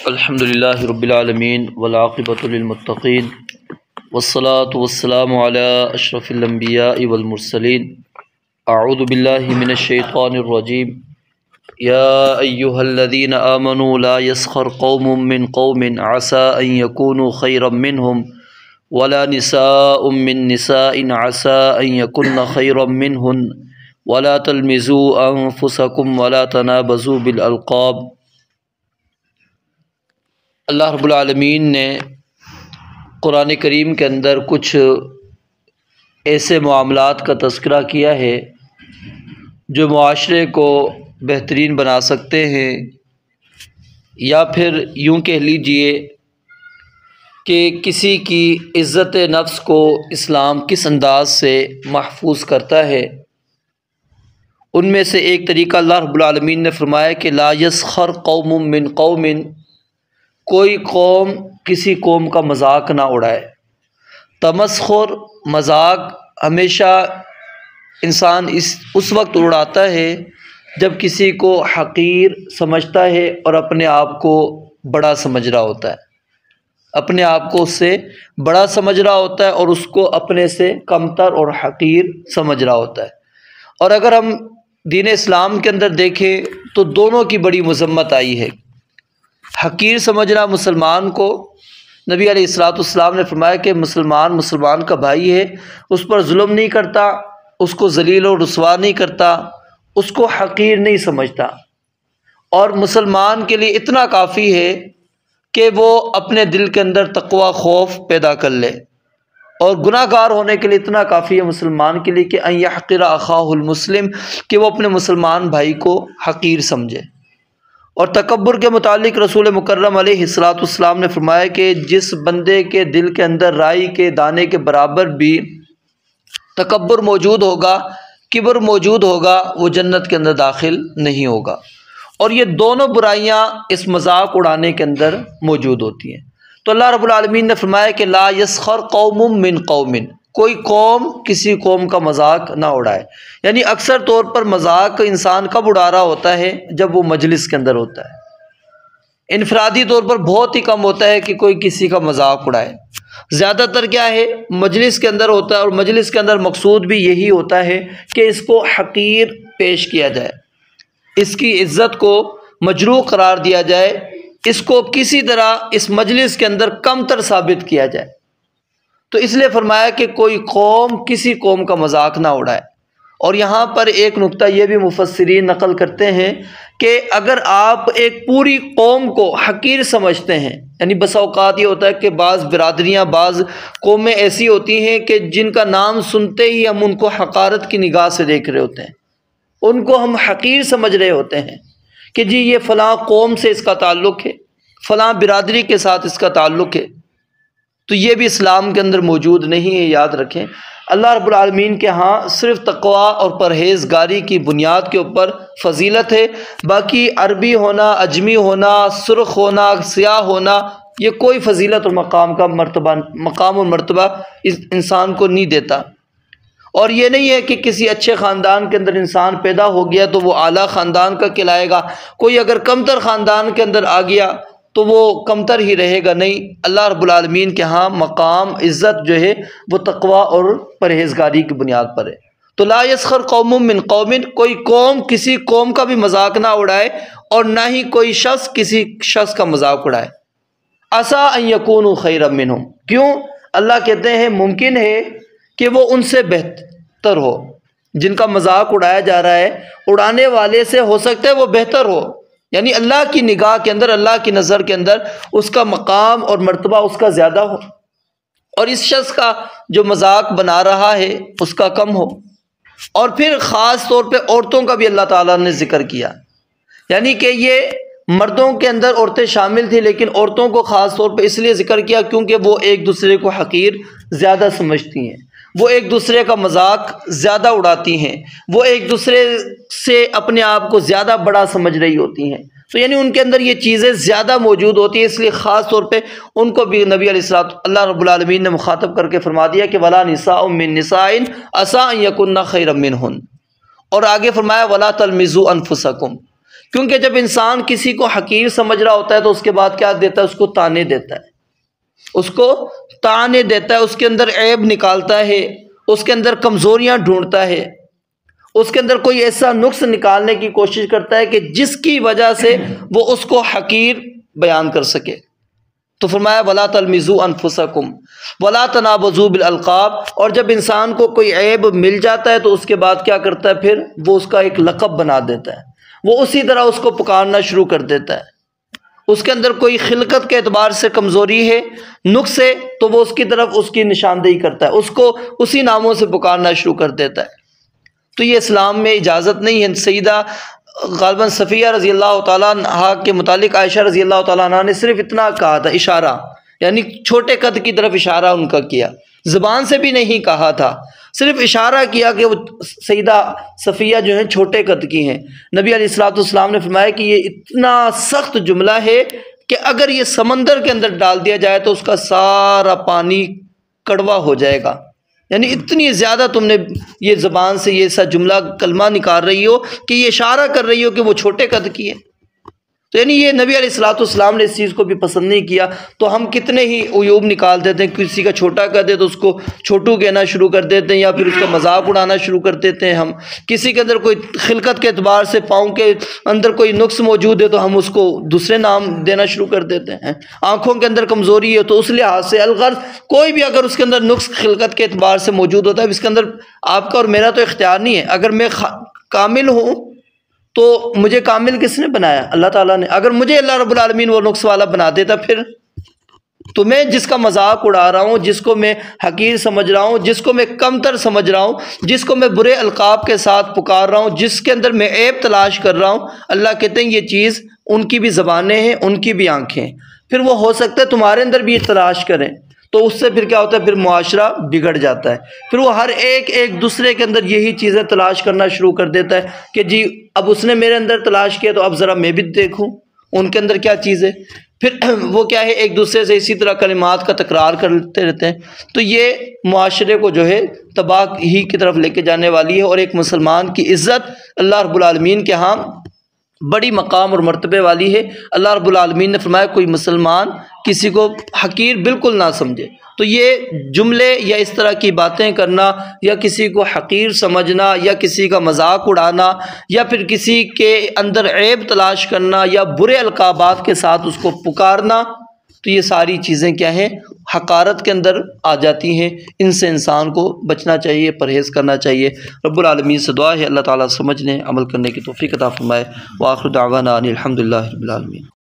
الحمدللہ رب العالمین والعاقبۃ للمتقین والصلاة والسلام علی اشرف الانبیاء والمرسلین اعوذ باللہ من الشیطان الرجیم یا ایہا الذین آمنوا لا یسخر قوم من قوم عسى ان یکونوا خیرا منہم ولا نساء من نساء عسى ان یکن خیرا منہن ولا تلمزوا انفسکم ولا تنابزوا بالالقاب۔ اللہ رب العالمین نے قرآن کریم کے اندر کچھ ایسے معاملات کا تذکرہ کیا ہے جو معاشرے کو بہترین بنا سکتے ہیں، یا پھر یوں کہہ لیجئے کہ کسی کی عزت نفس کو اسلام کس انداز سے محفوظ کرتا ہے۔ ان میں سے ایک طریقہ اللہ رب العالمین نے فرمایا کہ لا یسخر قوم من قوم، کوئی قوم کسی قوم کا مذاق نہ اڑائے۔ تمسخر، مذاق ہمیشہ انسان اس وقت اڑاتا ہے جب کسی کو حقیر سمجھتا ہے اور اپنے آپ کو بڑا سمجھ رہا ہوتا ہے، اپنے آپ کو اس سے بڑا سمجھ رہا ہوتا ہے اور اس کو اپنے سے کمتر اور حقیر سمجھ رہا ہوتا ہے۔ اور اگر ہم دین اسلام کے اندر دیکھیں تو دونوں کی بڑی مذمت آئی ہے۔ حقیر سمجھنا مسلمان کو، نبی علیہ السلام نے فرمایا کہ مسلمان کا بھائی ہے، اس پر ظلم نہیں کرتا، اس کو ذلیل و رسوا نہیں کرتا، اس کو حقیر نہیں سمجھتا، اور مسلمان کے لیے اتنا کافی ہے کہ وہ اپنے دل کے اندر تقوی خوف پیدا کر لے، اور گناہ گار ہونے کے لیے اتنا کافی ہے مسلمان کے لیے کہ ان یحقر اخاہ المسلم، کہ وہ اپنے مسلمان بھائی کو حقیر سمجھے۔ اور تکبر کے متعلق رسول مکرم علیہ السلام نے فرمایا کہ جس بندے کے دل کے اندر رائی کے دانے کے برابر بھی تکبر موجود ہوگا، کبر موجود ہوگا، وہ جنت کے اندر داخل نہیں ہوگا۔ اور یہ دونوں برائیاں اس مذاق اڑانے کے اندر موجود ہوتی ہیں۔ تو اللہ رب العالمین نے فرمایا کہ لا یسخر قوم من قوم، کوئی قوم کسی قوم کا مذاق نہ اڑائے۔ یعنی اکثر طور پر مذاق انسان کب اڑا رہا ہوتا ہے؟ جب وہ مجلس کے اندر ہوتا ہے۔ انفرادی طور پر بہت ہی کم ہوتا ہے کہ کوئی کسی کا مذاق اڑائے۔ زیادہ تر کیا ہے؟ مجلس کے اندر ہوتا ہے، اور مجلس کے اندر مقصود بھی یہی ہوتا ہے کہ اس کو حقیر پیش کیا جائے، اس کی عزت کو مجروح قرار دیا جائے، اس کو کسی طرح اس مجلس کے اندر کمتر ثابت کیا جائے۔ تو اس لیے فرمایا کہ کوئی قوم کسی قوم کا مذاق نہ اڑائے۔ اور یہاں پر ایک نکتہ یہ بھی مفسرین نقل کرتے ہیں کہ اگر آپ ایک پوری قوم کو حقیر سمجھتے ہیں، یعنی بس اوقات یہ ہوتا ہے کہ بعض برادریاں، بعض قومیں ایسی ہوتی ہیں کہ جن کا نام سنتے ہی ہم ان کو حقارت کی نگاہ سے دیکھ رہے ہوتے ہیں، ان کو ہم حقیر سمجھ رہے ہوتے ہیں کہ جی یہ فلاں قوم سے اس کا تعلق ہے، فلاں برادری کے ساتھ اس کا تعلق ہے۔ تو یہ بھی اسلام کے اندر موجود نہیں ہے، یاد رکھیں۔ اللہ رب العالمین کے ہاں صرف تقوی اور پرہیزگاری کی بنیاد کے اوپر فضیلت ہے، باقی عربی ہونا، اجمی ہونا، سرخ ہونا، سیاہ ہونا، یہ کوئی فضیلت اور مقام اور مرتبہ اس انسان کو نہیں دیتا۔ اور یہ نہیں ہے کہ کسی اچھے خاندان کے اندر انسان پیدا ہو گیا تو وہ اعلیٰ خاندان کا کہلائے گا، کوئی اگر کمتر خاندان کے اندر آ گیا تو وہ کمتر ہی رہے گا۔ نہیں، اللہ رب العالمین کے ہاں مقام، عزت جو ہے وہ تقوی اور پرہیزگاری کی بنیاد پر ہے۔ تو لا یسخر قوم من قوم، کوئی قوم کسی قوم کا بھی مذاق نہ اڑائے، اور نہ ہی کوئی شخص کسی شخص کا مذاق اڑائے۔ عسیٰ ان یکونوا خیرا منہم، کیوں؟ اللہ کہتے ہیں ممکن ہے کہ وہ ان سے بہتر ہو۔ جن کا مذاق اڑایا جا رہا ہے، اڑانے والے سے ہو سکتا ہے وہ بہتر ہو، یعنی اللہ کی نگاہ کے اندر، اللہ کی نظر کے اندر اس کا مقام اور مرتبہ اس کا زیادہ ہو، اور اس شخص کا جو مذاق بنا رہا ہے اس کا کم ہو۔ اور پھر خاص طور پہ عورتوں کا بھی اللہ تعالیٰ نے ذکر کیا، یعنی کہ یہ مردوں کے اندر عورتیں شامل تھیں، لیکن عورتوں کو خاص طور پہ اس لیے ذکر کیا کیونکہ وہ ایک دوسرے کو حقیر زیادہ سمجھتی ہیں، وہ ایک دوسرے کا مذاق زیادہ اڑاتی ہیں، وہ ایک دوسرے سے اپنے آپ کو زیادہ بڑا سمجھ رہی ہوتی ہیں۔ تو یعنی ان کے اندر یہ چیزیں زیادہ موجود ہوتی ہیں، اس لیے خاص طور پہ ان کو بھی نبی علیہ الصلوۃ اللہ رب العالمین نے مخاطب کر کے فرما دیا کہ ولا نساء من نساء عسى ان يكن خيرا منهن، اور آگے فرمایا ولا تلمزوا انفسکم، کیونکہ جب انسان کسی کو حقیر سمجھ رہا ہوتا ہے تو اس کے بعد کیا دیتا ہے؟ اس کو تانے دیتا ہے، اس کو تانے دیتا ہے، اس کے اندر عیب نکالتا ہے، اس کے اندر کمزوریاں ڈھونڈتا ہے، اس کے اندر کوئی ایسا نقص نکالنے کی کوشش کرتا ہے کہ جس کی وجہ سے وہ اس کو حقیر بیان کر سکے۔ تو فرمایا وَلَا تَلْمِزُوا أَنفُسَكُمْ وَلَا تَنَابَزُوا بِالْأَلْقَابِ، اور جب انسان کو کوئی عیب مل جاتا ہے تو اس کے بعد کیا کرتا ہے؟ پھر وہ اس کا ایک لقب بنا دیتا ہے، وہ اسی طرح اس کو پکارنا شروع کر دیتا ہے۔ اس کے اندر کوئی خلقت کے اعتبار سے کمزوری ہے، نقص ہے، تو وہ اس کی طرف اس کی نشاندہی کرتا ہے، اس کو اسی ناموں سے پکارنا شروع کر دیتا ہے۔ تو یہ اسلام میں اجازت نہیں ہے۔ سیدہ غالباً صفیہ رضی اللہ تعالیٰ عنہا کے متعلق عائشہ رضی اللہ تعالیٰ عنہا نے صرف اتنا کہا تھا، اشارہ، یعنی چھوٹے قد کی طرف اشارہ ان کا کیا، زبان سے بھی نہیں کہا تھا، صرف اشارہ کیا کہ وہ سیدہ صفیہ جو ہیں چھوٹے قد کی ہیں۔ نبی علیہ الصلوۃ والسلام نے فرمایا کہ یہ اتنا سخت جملہ ہے کہ اگر یہ سمندر کے اندر ڈال دیا جائے تو اس کا سارا پانی کڑوا ہو جائے گا، یعنی اتنی زیادہ تم نے یہ زبان سے یہ سا جملہ کلمہ نکال رہی ہو کہ یہ اشارہ کر رہی ہو کہ وہ چھوٹے قد کی ہے۔ تو یعنی یہ نبی علیہ الصلوۃ والسلام نے اس چیز کو بھی پسند نہیں کیا۔ تو ہم کتنے ہی عیوب نکال دیتے ہیں، کسی کا چھوٹا کر دے تو اس کو چھوٹو کہنا شروع کر دیتے ہیں، یا پھر اس کا مذاق اڑانا شروع کر دیتے ہیں۔ ہم کسی کے اندر کوئی خلقت کے اعتبار سے پاؤں کے اندر کوئی نقص موجود ہے تو ہم اس کو دوسرے نام دینا شروع کر دیتے ہیں۔ آنکھوں کے اندر کمزوری ہے تو اس لحاظ سے الغرض کوئی بھی اگر اس کے اندر نقص خلقت کے اعتبار سے موجود ہوتا ہے، اس کے اندر آپ کا اور میرا تو اختیار نہیں ہے۔ اگر میں کامل ہوں تو مجھے کامل کس نے بنایا؟ اللہ تعالیٰ نے۔ اگر مجھے اللہ رب العالمین وہ نقص والا بنا دیتا پھر تو میں جس کا مذاق اڑا رہا ہوں، جس کو میں حقیر سمجھ رہا ہوں، جس کو میں کمتر سمجھ رہا ہوں، جس کو میں برے القاب کے ساتھ پکار رہا ہوں، جس کے اندر میں عیب تلاش کر رہا ہوں، اللہ کہتے ہیں یہ چیز ان کی بھی زبانیں ہیں، ان کی بھی آنکھیں ہیں، پھر وہ ہو سکتا ہے تمہارے اندر بھی یہ تلاش کریں، تو اس سے پھر کیا ہوتا ہے؟ پھر معاشرہ بگڑ جاتا ہے۔ پھر وہ ہر ایک دوسرے کے اندر یہی چیزیں تلاش کرنا شروع کر دیتا ہے کہ جی اب اس نے میرے اندر تلاش کیا تو اب ذرا میں بھی دیکھوں ان کے اندر کیا چیز ہے۔ پھر وہ کیا ہے؟ ایک دوسرے سے اسی طرح کلمات کا تکرار کرتے رہتے ہیں۔ تو یہ معاشرے کو جو ہے تباہ ہی کی طرف لے کے جانے والی ہے، اور ایک مسلمان کی عزت اللہ رب العالمین کے ہاں بڑی مقام اور مرتبے والی ہے۔ اللہ رب العالمین نے فرمایا کوئی مسلمان کسی کو حقیر بالکل نہ سمجھے۔ تو یہ جملے یا اس طرح کی باتیں کرنا، یا کسی کو حقیر سمجھنا، یا کسی کا مذاق اڑانا، یا پھر کسی کے اندر عیب تلاش کرنا، یا برے القابات کے ساتھ اس کو پکارنا، تو یہ ساری چیزیں کیا ہیں؟ حقارت کے اندر آ جاتی ہیں۔ ان سے انسان کو بچنا چاہیے، پرہیز کرنا چاہیے۔ رب العالمین سے دعا ہے اللہ تعالیٰ سمجھنے عمل کرنے کی توفیق عطا فرمائے۔ وآخر دعوانا ان الحمد للہ رب العالمین۔